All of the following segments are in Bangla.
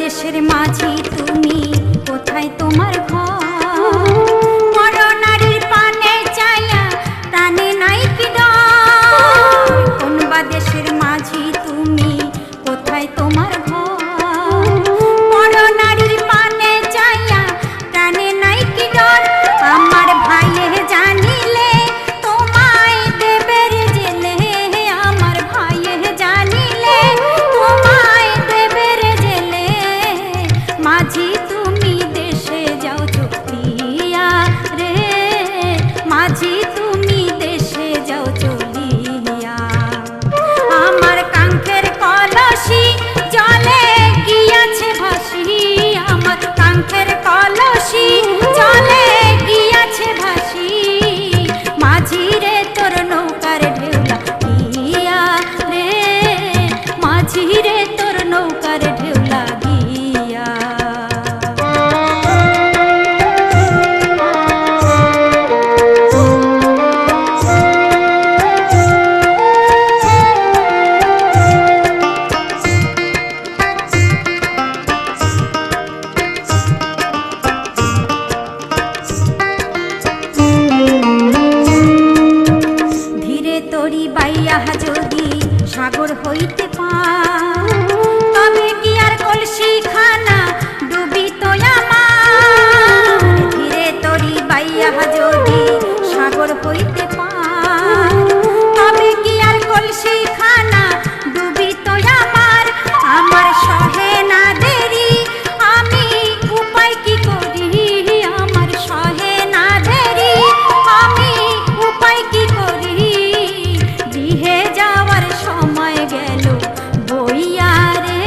দেশের মাঝি তুমি কোথায় তোমার ঘর? বড় নারীর পানে চাইয়া প্রাণে নাই কি ডর? কোন বা দেশের মাঝি তুমি কোথায় তোমার ঘর? বড় নারীর পানে চাইয়া প্রাণে নাই কি ডর? আমার ভাইয়ে জানিলে তোমায় দেবে রে জেলে, আমার ভাইয়ে জানিলে তোমায় দেবে রে জেলে। মাঝি তুমি দেশে যাও চলিয়া রে, মাঝি তুমি দেশে যাও চলিয়া। আমার কাঙ্ক্ষের কলসি জলে গিয়াছে ভাসি, আমার কাঙ্ক্ষের কলসি জলে গিয়াছে ভাসি। মাঝি রে তোর নৌকার ঢেউ লাগিয়া রে, মাঝি রে তোর নৌকার ঢেউ লাগিয়া। ধীরে তরি বাইয়া যদি সাগর হইতে পার, তবে কি আর কলসি খানা ডুবিত আমার? ধীরে তরি বাইয়া যদি সাগর হইতে পার, তবে কি আর কলসি খানা ডুবিত আমার? আমার সহে না দেরি, আমি উপায় কি করি? আমার সহে না দেরি, আমি উপায় কি করি? গৃহে যাওয়ার সময় গেল বইয়া রে,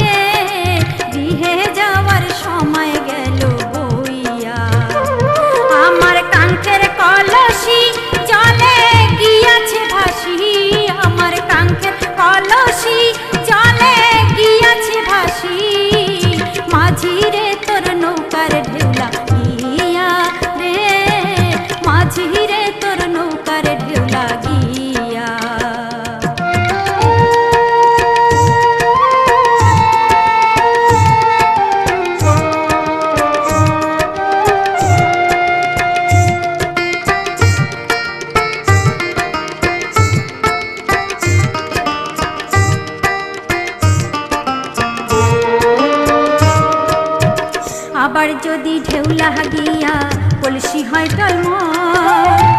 গৃহে যাওয়ার সময় গেল বইয়া। আমার কাঙ্ক্ষের কলসি জলে গিয়াছে ভাসি, আমার কাঙ্ক্ষের কলসি জলে গিয়াছে ভাসি। মাঝি রে তোর নৌকার ঢেউ লাগিয়া রে, মাঝি রে তোর নৌকার ঢেউ লাগিয়া। আবার যদি ঢেউ লাগিয়া কলসি হয় টলমল,